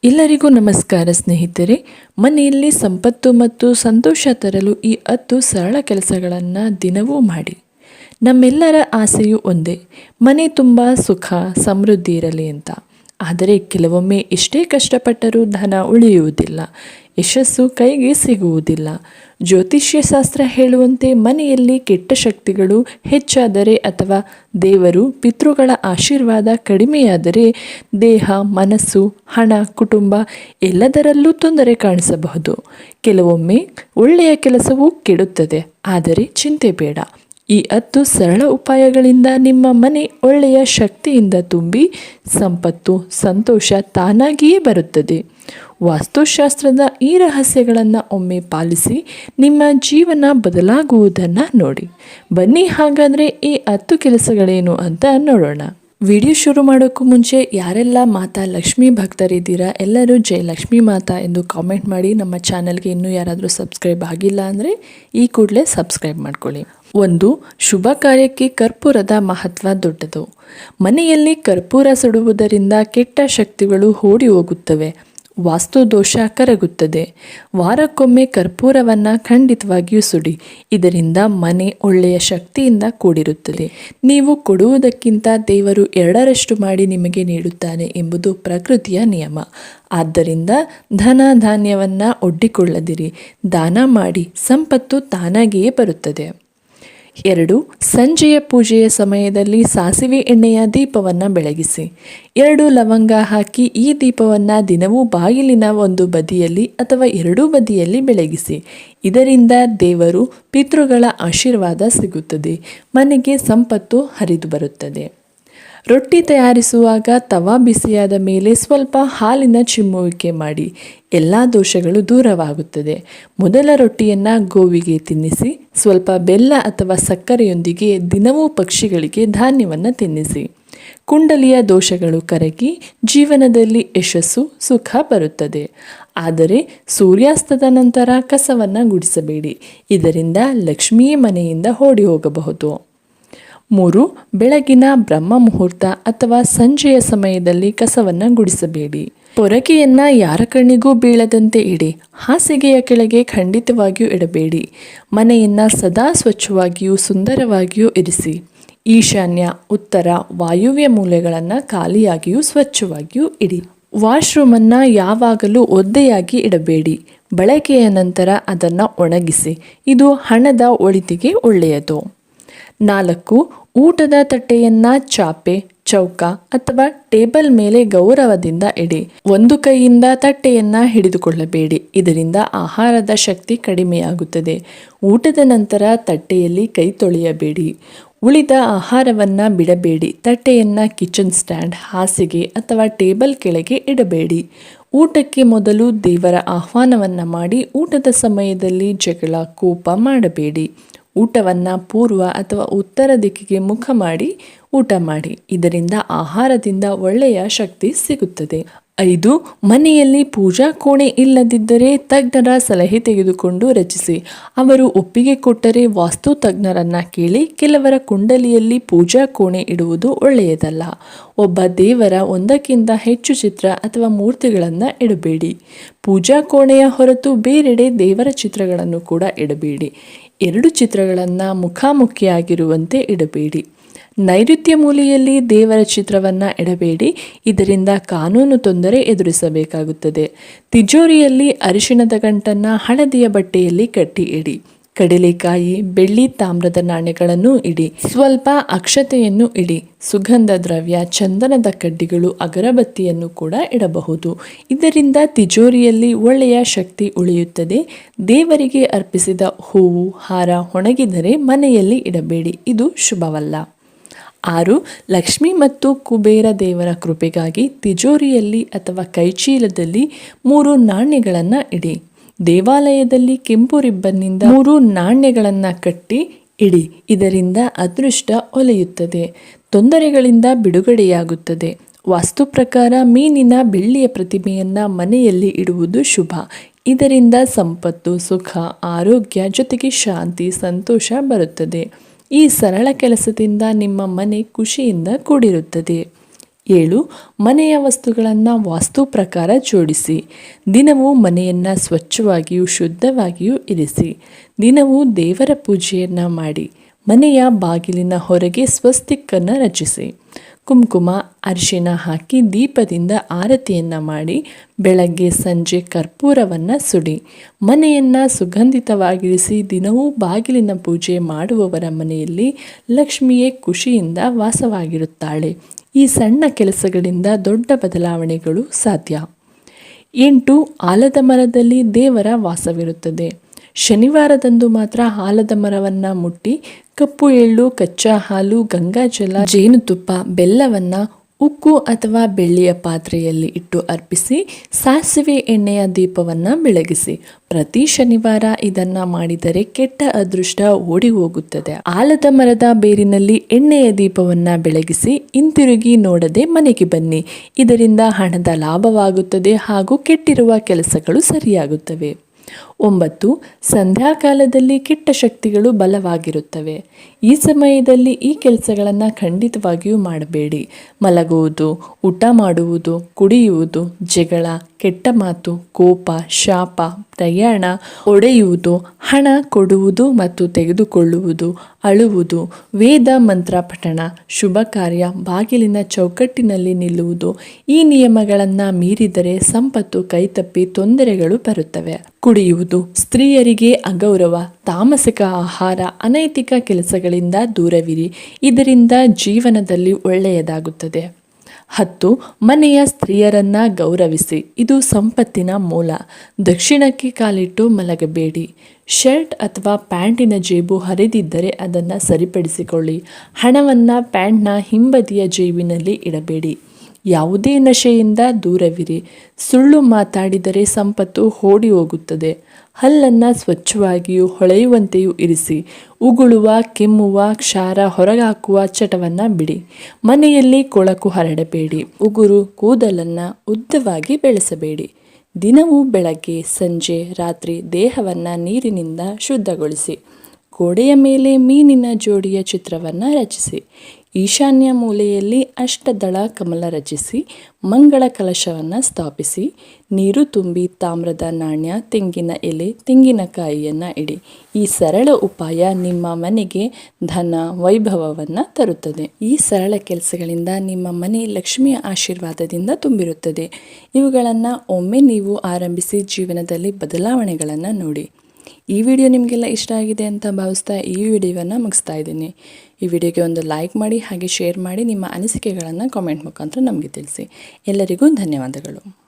ಎಲ್ಲರಿಗೂ ನಮಸ್ಕಾರ ಸ್ನೇಹಿತರೆ. ಮನೆಯಲ್ಲಿ ಸಂಪತ್ತು ಮತ್ತು ಸಂತೋಷ ತರಲು ಈ 10 ಸರಳ ಕೆಲಸಗಳನ್ನು ದಿನವೂ ಮಾಡಿ. ನಮ್ಮೆಲ್ಲರ ಆಸೆಯು ಒಂದೇ, ಮನೆ ತುಂಬ ಸುಖ ಸಮೃದ್ಧಿ ಇರಲಿ ಅಂತ. ಆದರೆ ಕೆಲವೊಮ್ಮೆ ಎಷ್ಟೇ ಕಷ್ಟಪಟ್ಟರೂ ಧನ ಉಳಿಯುವುದಿಲ್ಲ, ಯಶಸ್ಸು ಕೈಗೆ ಸಿಗುವುದಿಲ್ಲ. ಜ್ಯೋತಿಷ್ಯ ಶಾಸ್ತ್ರ ಹೇಳುವಂತೆ ಮನೆಯಲ್ಲಿ ಕೆಟ್ಟ ಶಕ್ತಿಗಳು ಹೆಚ್ಚಾದರೆ ಅಥವಾ ದೇವರು ಪಿತೃಗಳ ಆಶೀರ್ವಾದ ಕಡಿಮೆಯಾದರೆ ದೇಹ, ಮನಸ್ಸು, ಹಣ, ಕುಟುಂಬ ಎಲ್ಲದರಲ್ಲೂ ತೊಂದರೆ ಕಾಣಿಸಬಹುದು. ಕೆಲವೊಮ್ಮೆ ಒಳ್ಳೆಯ ಕೆಲಸವೂ ಕೆಡುತ್ತದೆ. ಆದರೆ ಚಿಂತೆ ಬೇಡ. ಈ 10 ಸರಳ ಉಪಾಯಗಳಿಂದ ನಿಮ್ಮ ಮನೆ ಒಳ್ಳೆಯ ಶಕ್ತಿಯಿಂದ ತುಂಬಿ ಸಂಪತ್ತು, ಸಂತೋಷ ತಾನಾಗಿಯೇ ಬರುತ್ತದೆ. ವಾಸ್ತುಶಾಸ್ತ್ರದ ಈ ರಹಸ್ಯಗಳನ್ನು ಒಮ್ಮೆ ಪಾಲಿಸಿ ನಿಮ್ಮ ಜೀವನ ಬದಲಾಗುವುದನ್ನು ನೋಡಿ. ಬನ್ನಿ, ಹಾಗಾದರೆ ಈ 10 ಕೆಲಸಗಳೇನು ಅಂತ ನೋಡೋಣ. ವಿಡಿಯೋ ಶುರು ಮಾಡೋಕ್ಕೂ ಮುಂಚೆ ಯಾರೆಲ್ಲ ಮಾತಾ ಲಕ್ಷ್ಮೀ ಭಕ್ತರಿದ್ದೀರಾ ಎಲ್ಲರೂ ಜೈ ಲಕ್ಷ್ಮೀ ಮಾತಾ ಎಂದು ಕಾಮೆಂಟ್ ಮಾಡಿ. ನಮ್ಮ ಚಾನಲ್ಗೆ ಇನ್ನೂ ಯಾರಾದರೂ ಸಬ್ಸ್ಕ್ರೈಬ್ ಆಗಿಲ್ಲ ಅಂದರೆ ಈ ಕೂಡಲೇ ಸಬ್ಸ್ಕ್ರೈಬ್ ಮಾಡ್ಕೊಳ್ಳಿ. 1. ಶುಭ ಕಾರ್ಯಕ್ಕೆ ಕರ್ಪೂರದ ಮಹತ್ವ ದೊಡ್ಡದು. ಮನೆಯಲ್ಲಿ ಕರ್ಪೂರ ಸುಡುವುದರಿಂದ ಕೆಟ್ಟ ಶಕ್ತಿಗಳು ಓಡಿ ಹೋಗುತ್ತವೆ, ವಾಸ್ತು ದೋಷ ಕರಗುತ್ತದೆ. ವಾರಕ್ಕೊಮ್ಮೆ ಕರ್ಪೂರವನ್ನು ಖಂಡಿತವಾಗಿಯೂ ಸುಡಿ. ಇದರಿಂದ ಮನೆ ಒಳ್ಳೆಯ ಶಕ್ತಿಯಿಂದ ಕೂಡಿರುತ್ತದೆ. ನೀವು ಕೊಡುವುದಕ್ಕಿಂತ ದೇವರು 2ರಷ್ಟು ಮಾಡಿ ನಿಮಗೆ ನೀಡುತ್ತಾನೆ ಎಂಬುದು ಪ್ರಕೃತಿಯ ನಿಯಮ. ಆದ್ದರಿಂದ ಧನ ಧಾನ್ಯವನ್ನು ಒಡ್ಡಿಕೊಳ್ಳದಿರಿ, ದಾನ ಮಾಡಿ, ಸಂಪತ್ತು ತಾನಾಗಿಯೇ ಬರುತ್ತದೆ. 2. ಸಂಜೆಯ ಪೂಜೆಯ ಸಮಯದಲ್ಲಿ ಸಾಸಿವೆ ಎಣ್ಣೆಯ ದೀಪವನ್ನು ಬೆಳಗಿಸಿ. 2 ಲವಂಗ ಹಾಕಿ ಈ ದೀಪವನ್ನು ದಿನವೂ ಬಾಗಿಲಿನ ಒಂದು ಬದಿಯಲ್ಲಿ ಅಥವಾ 2 ಬದಿಯಲ್ಲಿ ಬೆಳಗಿಸಿ. ಇದರಿಂದ ದೇವರು ಪಿತೃಗಳ ಆಶೀರ್ವಾದ ಸಿಗುತ್ತದೆ, ಮನೆಗೆ ಸಂಪತ್ತು ಹರಿದು ಬರುತ್ತದೆ. ರೊಟ್ಟಿ ತಯಾರಿಸುವಾಗ ತವಾ ಬಿಸಿಯಾದ ಮೇಲೆ ಸ್ವಲ್ಪ ಹಾಲಿನ ಚಿಮ್ಮುವಿಕೆ ಮಾಡಿ, ಎಲ್ಲ ದೋಷಗಳು ದೂರವಾಗುತ್ತದೆ. ಮೊದಲ ರೊಟ್ಟಿಯನ್ನು ಗೋವಿಗೆ ತಿನ್ನಿಸಿ, ಸ್ವಲ್ಪ ಬೆಲ್ಲ ಅಥವಾ ಸಕ್ಕರೆಯೊಂದಿಗೆ ದಿನವೂ ಪಕ್ಷಿಗಳಿಗೆ ಧಾನ್ಯವನ್ನು ತಿನ್ನಿಸಿ. ಕುಂಡಲಿಯ ದೋಷಗಳು ಕರಗಿ ಜೀವನದಲ್ಲಿ ಯಶಸ್ಸು, ಸುಖ ಬರುತ್ತದೆ. ಆದರೆ ಸೂರ್ಯಾಸ್ತದ ನಂತರ ಕಸವನ್ನು ಗುಡಿಸಬೇಡಿ, ಇದರಿಂದ ಲಕ್ಷ್ಮೀ ಮನೆಯಿಂದ ಓಡಿ ಹೋಗಬಹುದು. 3. ಬೆಳಗಿನ ಬ್ರಹ್ಮ ಮುಹೂರ್ತ ಅಥವಾ ಸಂಜೆಯ ಸಮಯದಲ್ಲಿ ಕಸವನ್ನು ಗುಡಿಸಬೇಡಿ. ಪೊರಕೆಯನ್ನು ಯಾರ ಕಣ್ಣಿಗೂ ಬೀಳದಂತೆ ಇಡಿ. ಹಾಸಿಗೆಯ ಕೆಳಗೆ ಖಂಡಿತವಾಗಿಯೂ ಇಡಬೇಡಿ. ಮನೆಯನ್ನು ಸದಾ ಸ್ವಚ್ಛವಾಗಿಯೂ ಸುಂದರವಾಗಿಯೂ ಇರಿಸಿ. ಈಶಾನ್ಯ, ಉತ್ತರ, ವಾಯುವ್ಯ ಮೂಲೆಗಳನ್ನು ಖಾಲಿಯಾಗಿಯೂ ಸ್ವಚ್ಛವಾಗಿಯೂ ಇಡಿ. ವಾಶ್ರೂಮನ್ನು ಯಾವಾಗಲೂ ಒದ್ದೆಯಾಗಿ ಇಡಬೇಡಿ. ಬಳಕೆಯ ನಂತರ ಅದನ್ನು ಒಣಗಿಸಿ. ಇದು ಹಣದ ಒಳಿತಿಗೆ ಒಳ್ಳೆಯದು. 4. ಊಟದ ತಟ್ಟೆಯನ್ನು ಚಾಪೆ, ಚೌಕ ಅಥವಾ ಟೇಬಲ್ ಮೇಲೆ ಗೌರವದಿಂದ ಇಡಿ. ಒಂದು ಕೈಯಿಂದ ತಟ್ಟೆಯನ್ನು ಹಿಡಿದುಕೊಳ್ಳಬೇಡಿ, ಇದರಿಂದ ಆಹಾರದ ಶಕ್ತಿ ಕಡಿಮೆಯಾಗುತ್ತದೆ. ಊಟದ ನಂತರ ತಟ್ಟೆಯಲ್ಲಿ ಕೈ ತೊಳೆಯಬೇಡಿ. ಉಳಿದ ಆಹಾರವನ್ನು ಬಿಡಬೇಡಿ. ತಟ್ಟೆಯನ್ನು ಕಿಚನ್ ಸ್ಟ್ಯಾಂಡ್, ಹಾಸಿಗೆ ಅಥವಾ ಟೇಬಲ್ ಕೆಳಗೆ ಇಡಬೇಡಿ. ಊಟಕ್ಕೆ ಮೊದಲು ದೇವರ ಆಹ್ವಾನವನ್ನು ಮಾಡಿ. ಊಟದ ಸಮಯದಲ್ಲಿ ಜಗಳ, ಕೋಪ ಮಾಡಬೇಡಿ. ಊಟವನ್ನು ಪೂರ್ವ ಅಥವಾ ಉತ್ತರ ದಿಕ್ಕಿಗೆ ಮುಖ ಮಾಡಿ ಊಟ ಮಾಡಿ, ಇದರಿಂದ ಆಹಾರದಿಂದ ಒಳ್ಳೆಯ ಶಕ್ತಿ ಸಿಗುತ್ತದೆ. 5. ಮನೆಯಲ್ಲಿ ಪೂಜಾ ಕೋಣೆ ಇಲ್ಲದಿದ್ದರೆ ತಜ್ಞರ ಸಲಹೆ ತೆಗೆದುಕೊಂಡು ರಚಿಸಿ. ಅವರು ಒಪ್ಪಿಗೆ ಕೊಟ್ಟರೆ ವಾಸ್ತು ತಜ್ಞರನ್ನು ಕೇಳಿ. ಕೆಲವರ ಕುಂಡಲಿಯಲ್ಲಿ ಪೂಜಾ ಕೋಣೆ ಇಡುವುದು ಒಳ್ಳೆಯದಲ್ಲ. ಒಬ್ಬ ದೇವರ ಒಂದಕ್ಕಿಂತ ಹೆಚ್ಚು ಚಿತ್ರ ಅಥವಾ ಮೂರ್ತಿಗಳನ್ನು ಇಡಬೇಡಿ. ಪೂಜಾ ಕೋಣೆಯ ಹೊರತು ಬೇರೆಡೆ ದೇವರ ಚಿತ್ರಗಳನ್ನು ಕೂಡ ಇಡಬೇಡಿ. 2 ಚಿತ್ರಗಳನ್ನು ಮುಖಾಮುಖಿಯಾಗಿರುವಂತೆ ಇಡಬೇಡಿ. ನೈಋತ್ಯ ಮೂಲೆಯಲ್ಲಿ ದೇವರ ಚಿತ್ರವನ್ನು ಇಡಬೇಡಿ, ಇದರಿಂದ ಕಾನೂನು ತೊಂದರೆ ಎದುರಿಸಬೇಕಾಗುತ್ತದೆ. ತಿಜೋರಿಯಲ್ಲಿ ಅರಿಶಿಣದ ಗಂಟನ್ನು ಹಳದಿಯ ಬಟ್ಟೆಯಲ್ಲಿ ಕಟ್ಟಿ ಇಡಿ. ಕಡಲೆಕಾಯಿ, ಬೆಳ್ಳಿ, ತಾಮ್ರದ ನಾಣ್ಯಗಳನ್ನು ಇಡಿ. ಸ್ವಲ್ಪ ಅಕ್ಷತೆಯನ್ನು ಇಡಿ. ಸುಗಂಧ ದ್ರವ್ಯ, ಚಂದನದ ಕಡ್ಡಿಗಳು, ಅಗರಬತ್ತಿಯನ್ನು ಕೂಡ ಇಡಬಹುದು. ಇದರಿಂದ ತಿಜೋರಿಯಲ್ಲಿ ಒಳ್ಳೆಯ ಶಕ್ತಿ ಉಳಿಯುತ್ತದೆ. ದೇವರಿಗೆ ಅರ್ಪಿಸಿದ ಹೂವು, ಹಾರ ಒಣಗಿದರೆ ಮನೆಯಲ್ಲಿ ಇಡಬೇಡಿ, ಇದು ಶುಭವಲ್ಲ. 6. ಲಕ್ಷ್ಮಿ ಮತ್ತು ಕುಬೇರ ದೇವರ ಕೃಪೆಗಾಗಿ ತಿಜೋರಿಯಲ್ಲಿ ಅಥವಾ ಕೈಚೀಲದಲ್ಲಿ 3 ನಾಣ್ಯಗಳನ್ನು ಇಡಿ. ದೇವಾಲಯದಲ್ಲಿ ಕೆಂಪು ರಿಬ್ಬನ್ನಿಂದ 3 ನಾಣ್ಯಗಳನ್ನು ಕಟ್ಟಿ ಇಡಿ. ಇದರಿಂದ ಅದೃಷ್ಟ ಒಲಿಯುತ್ತದೆ, ತೊಂದರೆಗಳಿಂದ ಬಿಡುಗಡೆಯಾಗುತ್ತದೆ. ವಾಸ್ತು ಪ್ರಕಾರ ಮೀನಿನ ಬೆಳ್ಳಿಯ ಪ್ರತಿಮೆಯನ್ನು ಮನೆಯಲ್ಲಿ ಇಡುವುದು ಶುಭ. ಇದರಿಂದ ಸಂಪತ್ತು, ಸುಖ, ಆರೋಗ್ಯ ಜೊತೆಗೆ ಶಾಂತಿ, ಸಂತೋಷ ಬರುತ್ತದೆ. ಈ ಸರಳ ಕೆಲಸದಿಂದ ನಿಮ್ಮ ಮನೆ ಖುಷಿಯಿಂದ ಕೂಡಿರುತ್ತದೆ. 7. ಮನೆಯ ವಸ್ತುಗಳನ್ನು ವಾಸ್ತು ಪ್ರಕಾರ ಜೋಡಿಸಿ. ದಿನವೂ ಮನೆಯನ್ನು ಸ್ವಚ್ಛವಾಗಿಯೂ ಶುದ್ಧವಾಗಿಯೂ ಇರಿಸಿ. ದಿನವೂ ದೇವರ ಪೂಜೆಯನ್ನು ಮಾಡಿ. ಮನೆಯ ಬಾಗಿಲಿನ ಹೊರಗೆ ಸ್ವಸ್ತಿಕ್ಕನ್ನು ರಚಿಸಿ. ಕುಂಕುಮ ಅರಿಶಿನ ಹಾಕಿ ದೀಪದಿಂದ ಆರತಿಯನ್ನು ಮಾಡಿ ಬೆಳಗ್ಗೆ ಸಂಜೆ ಕರ್ಪೂರವನ್ನು ಸುಡಿ. ಮನೆಯನ್ನು ಸುಗಂಧಿತವಾಗಿರಿಸಿ. ದಿನವೂ ಬಾಗಿಲಿನ ಪೂಜೆ ಮಾಡುವವರ ಮನೆಯಲ್ಲಿ ಲಕ್ಷ್ಮಿಯೇ ಖುಷಿಯಿಂದ ವಾಸವಾಗಿರುತ್ತಾಳೆ. ಈ ಸಣ್ಣ ಕೆಲಸಗಳಿಂದ ದೊಡ್ಡ ಬದಲಾವಣೆಗಳು ಸಾಧ್ಯ. 8. ಆಲದ ಮರದಲ್ಲಿ ದೇವರ ವಾಸವಿರುತ್ತದೆ. ಶನಿವಾರದಂದು ಮಾತ್ರ ಆಲದ ಮರವನ್ನು ಮುಟ್ಟಿ ಕಪ್ಪು ಎಳ್ಳು, ಕಚ್ಚಾ ಹಾಲು, ಗಂಗಾಜಲ, ಜೇನುತುಪ್ಪ, ಬೆಲ್ಲವನ್ನು ಉಕ್ಕು ಅಥವಾ ಬೆಳ್ಳಿಯ ಪಾತ್ರೆಯಲ್ಲಿ ಇಟ್ಟು ಅರ್ಪಿಸಿ ಸಾಸಿವೆ ಎಣ್ಣೆಯ ದೀಪವನ್ನು ಬೆಳಗಿಸಿ. ಪ್ರತಿ ಶನಿವಾರ ಇದನ್ನು ಮಾಡಿದರೆ ಕೆಟ್ಟ ಅದೃಷ್ಟ ಓಡಿ ಹೋಗುತ್ತದೆ. ಆಲದ ಮರದ ಬೇರಿನಲ್ಲಿ ಎಣ್ಣೆಯ ದೀಪವನ್ನು ಬೆಳಗಿಸಿ ಹಿಂತಿರುಗಿ ನೋಡದೆ ಮನೆಗೆ ಬನ್ನಿ. ಇದರಿಂದ ಹಣದ ಲಾಭವಾಗುತ್ತದೆ ಹಾಗೂ ಕೆಟ್ಟಿರುವ ಕೆಲಸಗಳು ಸರಿಯಾಗುತ್ತವೆ. 9. ಸಂಧ್ಯಾಕಾಲದಲ್ಲಿ ಕೆಟ್ಟ ಶಕ್ತಿಗಳು ಬಲವಾಗಿರುತ್ತವೆ. ಈ ಸಮಯದಲ್ಲಿ ಈ ಕೆಲಸಗಳನ್ನು ಖಂಡಿತವಾಗಿಯೂ ಮಾಡಬೇಡಿ. ಮಲಗುವುದು, ಊಟ ಮಾಡುವುದು, ಕುಡಿಯುವುದು, ಜಗಳ, ಕೆಟ್ಟ ಮಾತು, ಕೋಪ, ಶಾಪ, ಪ್ರಯಾಣ, ಒಡೆಯುವುದು, ಹಣ ಕೊಡುವುದು ಮತ್ತು ತೆಗೆದುಕೊಳ್ಳುವುದು, ಅಳುವುದು, ವೇದ ಮಂತ್ರ ಪಠಣ, ಶುಭ ಕಾರ್ಯ, ಬಾಗಿಲಿನ ಚೌಕಟ್ಟಿನಲ್ಲಿ ನಿಲ್ಲುವುದು. ಈ ನಿಯಮಗಳನ್ನು ಮೀರಿದರೆ ಸಂಪತ್ತು ಕೈತಪ್ಪಿ ತೊಂದರೆಗಳು ಬರುತ್ತವೆ. ಕುಡಿಯುವುದು, ಸ್ತ್ರೀಯರಿಗೆ ಅಗೌರವ, ತಾಮಸಿಕ ಆಹಾರ, ಅನೈತಿಕ ಕೆಲಸಗಳಿಂದ ದೂರವಿರಿ. ಇದರಿಂದ ಜೀವನದಲ್ಲಿ ಒಳ್ಳೆಯದಾಗುತ್ತದೆ. 10. ಮನೆಯ ಸ್ತ್ರೀಯರನ್ನು ಗೌರವಿಸಿ. ಇದು ಸಂಪತ್ತಿನ ಮೂಲ. ದಕ್ಷಿಣಕ್ಕೆ ಕಾಲಿಟ್ಟು ಮಲಗಬೇಡಿ. ಶರ್ಟ್ ಅಥವಾ ಪ್ಯಾಂಟಿನ ಜೇಬು ಹರಿದಿದ್ದರೆ ಅದನ್ನು ಸರಿಪಡಿಸಿಕೊಳ್ಳಿ. ಹಣವನ್ನು ಪ್ಯಾಂಟ್ನ ಹಿಂಬದಿಯ ಜೇಬಿನಲ್ಲಿ ಇಡಬೇಡಿ. ಯಾವುದೇ ನಶೆಯಿಂದ ದೂರವಿರಿ. ಸುಳ್ಳು ಮಾತಾಡಿದರೆ ಸಂಪತ್ತು ಓಡಿ ಹೋಗುತ್ತದೆ. ಹಲ್ಲನ್ನು ಸ್ವಚ್ಛವಾಗಿಯೂ ಹೊಳೆಯುವಂತೆಯೂ ಇರಿಸಿ. ಉಗುಳುವ, ಕೆಮ್ಮುವ, ಕ್ಷಾರ ಹೊರಹಾಕುವ ಚಟವನ್ನು ಬಿಡಿ. ಮನೆಯಲ್ಲಿ ಕೊಳಕು ಹರಡಬೇಡಿ. ಉಗುರು, ಕೂದಲನ್ನು ಉದ್ದವಾಗಿ ಬೆಳೆಸಬೇಡಿ. ದಿನವೂ ಬೆಳಗ್ಗೆ, ಸಂಜೆ, ರಾತ್ರಿ ದೇಹವನ್ನು ನೀರಿನಿಂದ ಶುದ್ಧಗೊಳಿಸಿ. ಗೋಡೆಯ ಮೇಲೆ ಮೀನಿನ ಜೋಡಿಯ ಚಿತ್ರವನ್ನು ರಚಿಸಿ. ಈಶಾನ್ಯ ಮೂಲೆಯಲ್ಲಿ ಅಷ್ಟದಳ ಕಮಲ ರಚಿಸಿ ಮಂಗಳ ಕಲಶವನ್ನು ಸ್ಥಾಪಿಸಿ. ನೀರು ತುಂಬಿ ತಾಮ್ರದ ನಾಣ್ಯ, ತೆಂಗಿನ ಎಲೆ, ತೆಂಗಿನಕಾಯಿಯನ್ನು ಇಡಿ. ಈ ಸರಳ ಉಪಾಯ ನಿಮ್ಮ ಮನೆಗೆ ಧನ, ವೈಭವವನ್ನು ತರುತ್ತದೆ. ಈ ಸರಳ ಕೆಲಸಗಳಿಂದ ನಿಮ್ಮ ಮನೆ ಲಕ್ಷ್ಮಿಯ ಆಶೀರ್ವಾದದಿಂದ ತುಂಬಿರುತ್ತದೆ. ಇವುಗಳನ್ನು ಒಮ್ಮೆ ನೀವು ಆರಂಭಿಸಿ ಜೀವನದಲ್ಲಿ ಬದಲಾವಣೆಗಳನ್ನು ನೋಡಿ. ಈ ವಿಡಿಯೋ ನಿಮಗೆಲ್ಲ ಇಷ್ಟ ಆಗಿದೆ ಅಂತ ಭಾವಿಸ್ತಾ ಈ ವಿಡಿಯೋವನ್ನು ಮುಗಿಸ್ತಾ ಇದ್ದೀನಿ. ಈ ವಿಡಿಯೋಗೆ ಒಂದು ಲೈಕ್ ಮಾಡಿ, ಹಾಗೆ ಶೇರ್ ಮಾಡಿ. ನಿಮ್ಮ ಅನಿಸಿಕೆಗಳನ್ನು ಕಾಮೆಂಟ್ ಮುಖಾಂತರ ನಮಗೆ ತಿಳಿಸಿ. ಎಲ್ಲರಿಗೂ ಧನ್ಯವಾದಗಳು.